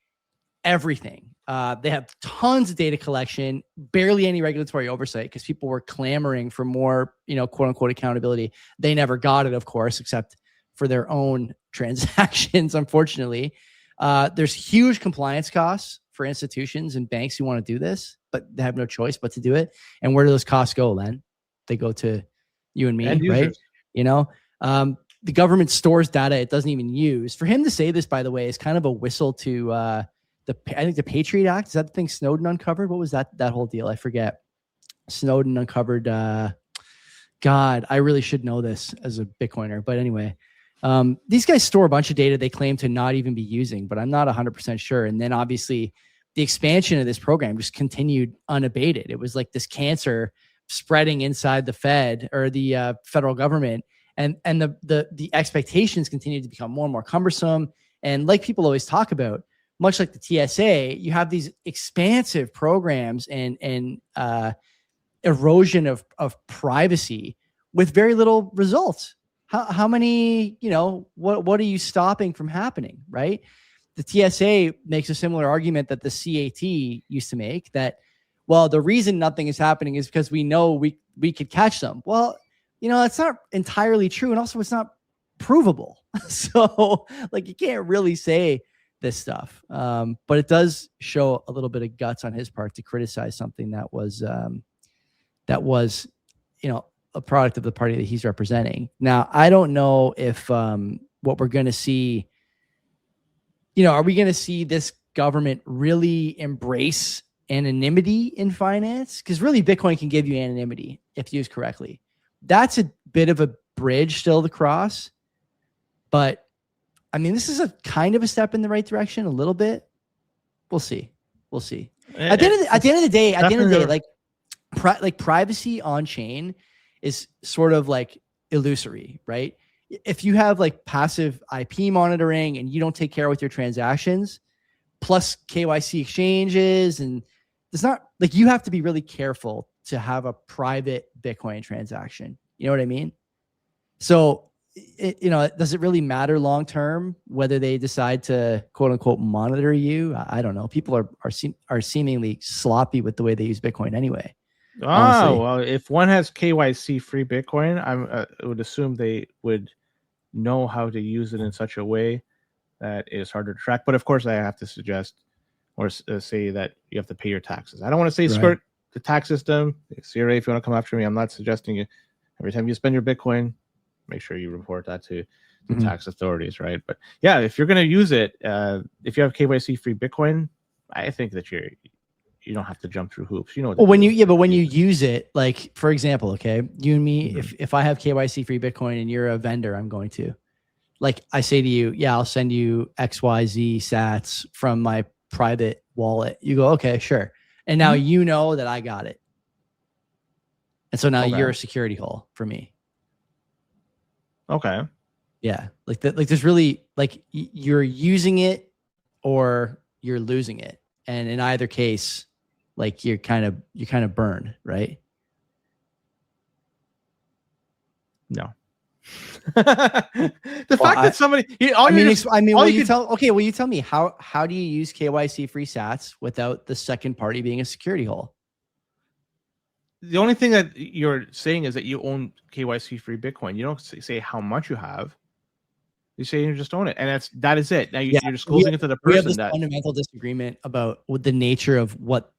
everything. They have tons of data collection, barely any regulatory oversight, because people were clamoring for more, quote unquote accountability. They never got it, of course, except for their own transactions, unfortunately. There's huge compliance costs for institutions and banks who want to do this, but they have no choice but to do it. And where do those costs go, Len? They go to you and me, right? The government stores data it doesn't even use. For him to say this, by the way, is kind of a whistle to I think the Patriot Act. Is that the thing Snowden uncovered? What was that whole deal? I forget. Snowden uncovered. God, I really should know this as a Bitcoiner. But anyway, these guys store a bunch of data they claim to not even be using, but I'm not 100% sure. And then obviously the expansion of this program just continued unabated. It was like this cancer spreading inside the Fed or the federal government. And the expectations continue to become more and more cumbersome. And like people always talk about, much like the TSA, you have these expansive programs and erosion of privacy with very little results. How many, what are you stopping from happening, right? The TSA makes a similar argument that the CAT used to make, that, well, the reason nothing is happening is because we know we could catch them. Well, that's not entirely true. And also it's not provable. So like, you can't really say this stuff. But it does show a little bit of guts on his part to criticize something that was, a product of the party that he's representing. Now, I don't know if what we're going to see, are we going to see this government really embrace anonymity in finance? Because really, Bitcoin can give you anonymity if used correctly. That's a bit of a bridge still to cross. But, I mean, this is a kind of a step in the right direction, a little bit. We'll see. At the end of the day, like privacy on chain is sort of like illusory, right? if you have like passive IP monitoring and you don't take care with your transactions, plus KYC exchanges, and it's not like you have to be really careful to have a private Bitcoin transaction. You know what I mean? So, does it really matter long term whether they decide to quote unquote monitor you? I don't know. People are seemingly sloppy with the way they use Bitcoin anyway. Honestly. Well, if one has KYC free Bitcoin, I would assume they would know how to use it in such a way that is harder to track. But of course, I have to suggest or say that you have to pay your taxes. I don't want to say skirt the tax system. CRA, if you want to come after me, I'm not suggesting you. Every time you spend your Bitcoin, make sure you report that to the tax authorities, right? But yeah, if you're going to use it, if you have KYC free Bitcoin, I think that you don't have to jump through hoops. You know. Well, when you use it, like for example, okay, you and me, if I have KYC free Bitcoin and you're a vendor, I'm going to, like, I say to you, yeah, I'll send you XYZ sats from my private wallet. You go, okay, sure, and now you know that I got it, and so now you're a security hole for me. Okay. Yeah, like that. Like there's really like you're using it or you're losing it, and in either case, like you're kind of burned, right? No. The fact that somebody, you tell me how do you use KYC free sats without the second party being a security hole? The only thing that you're saying is that you own KYC free Bitcoin. You don't say how much you have. You say you just own it, and that is it. Now you're disclosing it to the person. We have this fundamental disagreement about the nature of what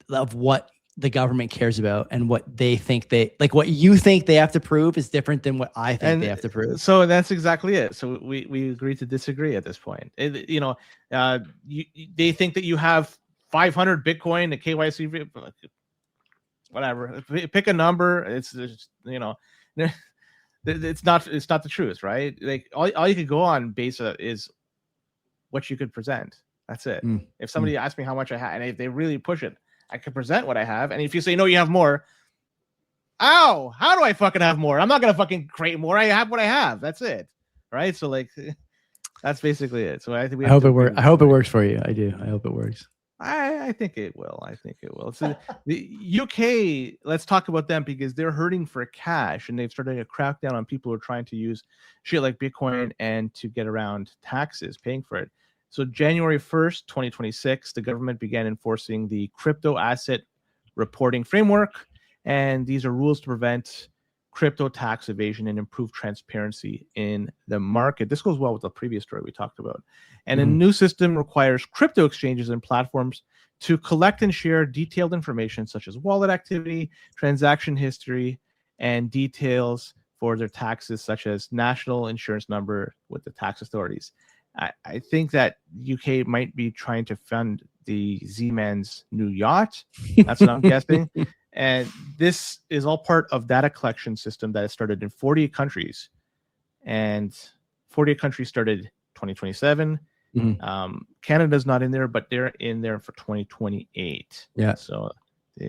the government cares about, and what they think what you think they have to prove is different than what I think they have to prove. So that's exactly it. So we agree to disagree at this point. They think that you have 500 Bitcoin and KYC. Whatever, pick a number. It's not the truth, right? Like all you could go on base is what you could present. That's it. If somebody asks me how much I have, and if they really push it, I can present what I have. And if you say no, you have more. How do I fucking have more? I'm not gonna fucking create more. I have what I have. That's it, right? So like, that's basically it. So I think I hope it works for you. I do. I hope it works. I think it will. So the UK, let's talk about them because they're hurting for cash, and they've started a crackdown on people who are trying to use shit like Bitcoin and to get around taxes, paying for it. So January 1st, 2026, the government began enforcing the crypto asset reporting framework, and these are rules to prevent crypto tax evasion and improve transparency in the market. This goes well with the previous story we talked about. And a new system requires crypto exchanges and platforms to collect and share detailed information such as wallet activity, transaction history, and details for their taxes, such as national insurance number with the tax authorities. I think that UK might be trying to fund the Z-Man's new yacht. That's what I'm guessing. And this is all part of data collection system that has started in 48 countries. And 48 countries started 2027. Canada's not in there, but they're in there for 2028. Yeah. So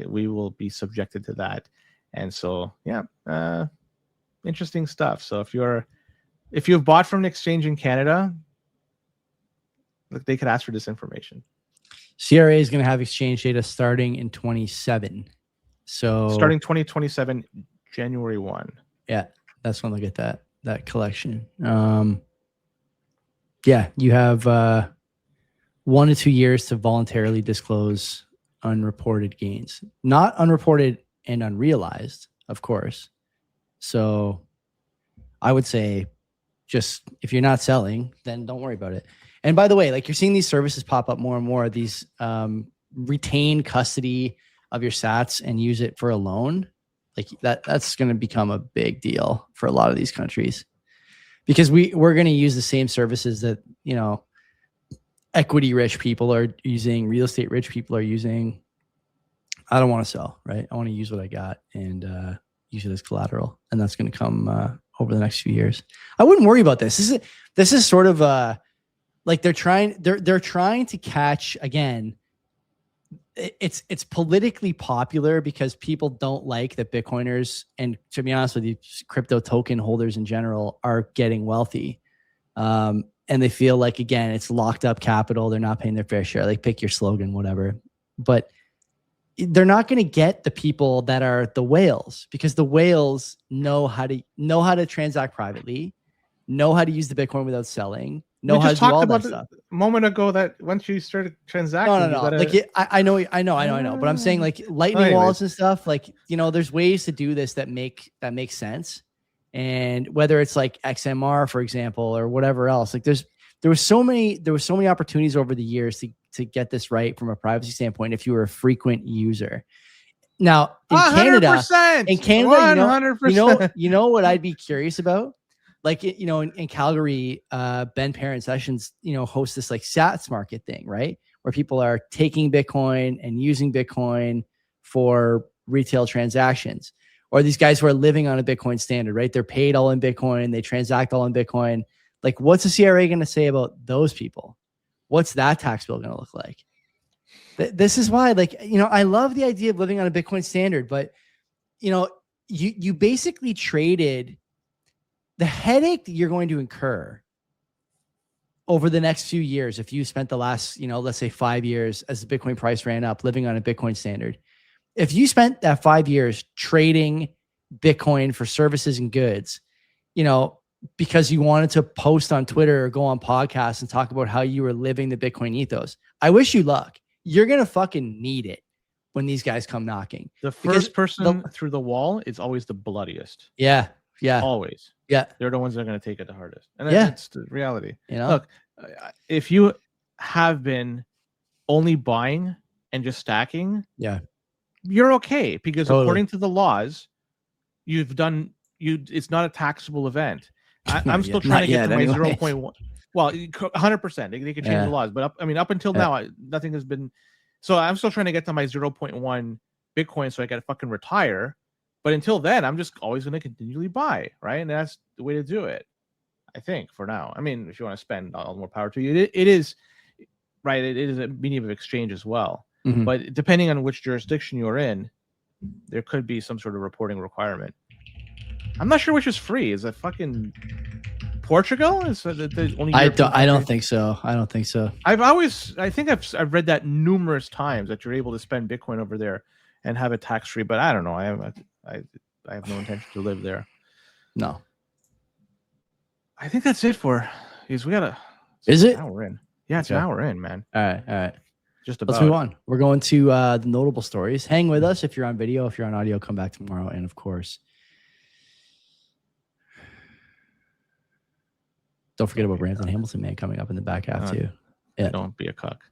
we will be subjected to that. And so, interesting stuff. So if you've bought from an exchange in Canada, look, they could ask for this information. CRA is going to have exchange data starting in 27. So starting 2027, January 1. Yeah, that's when they'll get that collection. You have 1 to 2 years to voluntarily disclose unreported gains, not unreported and unrealized, of course. So I would say, just if you're not selling, then don't worry about it. And by the way, like, you're seeing these services pop up more and more, these retain custody of your sats and use it for a loan. Like that's going to become a big deal for a lot of these countries, because we're going to use the same services that, equity rich people are using, real estate rich people are using. I don't want to sell, right? I want to use what I got and use it as collateral. And that's going to come over the next few years. I wouldn't worry about this. This is sort of like they're trying to catch, again, it's politically popular because people don't like that Bitcoiners, and to be honest with you, crypto token holders in general are getting wealthy. And they feel like, again, it's locked up capital. They're not paying their fair share. Like, pick your slogan, whatever. But they're not going to get the people that are the whales, because the whales know how to transact privately, know how to use the Bitcoin without selling, know how to do all that stuff. A moment ago that once you started transacting, No. Like, I know. But I'm saying, like, lightning wallets and stuff. Like, there's ways to do this that make sense. And whether it's like XMR, for example, or whatever else, like there were so many opportunities over the years to get this right from a privacy standpoint if you were a frequent user. Now in 100%, Canada, 100%. You know what I'd be curious about? Like, in Calgary, Ben Parent Sessions, hosts this like sats market thing, right? Where people are taking Bitcoin and using Bitcoin for retail transactions. Or these guys who are living on a Bitcoin standard, right? They're paid all in Bitcoin. They transact all in Bitcoin. Like, what's the CRA going to say about those people? What's that tax bill going to look like? This is why, like, I love the idea of living on a Bitcoin standard, but, you basically traded the headache that you're going to incur over the next few years. If you spent the last, let's say 5 years as the Bitcoin price ran up, living on a Bitcoin standard, if you spent that 5 years trading Bitcoin for services and goods, because you wanted to post on Twitter or go on podcasts and talk about how you were living the Bitcoin ethos, I wish you luck. You're going to fucking need it when these guys come knocking. The first person through the wall is always the bloodiest. Yeah. Yeah. Always. Yeah. They're the ones that are going to take it the hardest. And that's the reality. Look, if you have been only buying and just stacking, you're okay, because according to the laws, it's not a taxable event. I'm still trying to get to my 0.1. Well, 100%. They could change the laws, but up until now, nothing has been. So I'm still trying to get to my 0.1 Bitcoin so I can fucking retire. But until then, I'm just always going to continually buy, right? And that's the way to do it, I think, for now. I mean, if you want to spend all more power to you, it is, right? It is a medium of exchange as well. Mm-hmm. But depending on which jurisdiction you're in, there could be some sort of reporting requirement. I'm not sure which is free. Is it fucking Portugal? Is the only? I don't think so. I've read that numerous times, that you're able to spend Bitcoin over there and have it tax free. But I don't know. I have no intention to live there. No. I think that's it for. Is we gotta. Is it? An hour in? Yeah, it's an hour in, man. All right. Just about. Let's move on. We're going to the notable stories. Hang with us if you're on video. If you're on audio, come back tomorrow. And of course, don't forget about Brandon Hamilton, man, coming up in the back half too. Yeah. Don't be a cuck.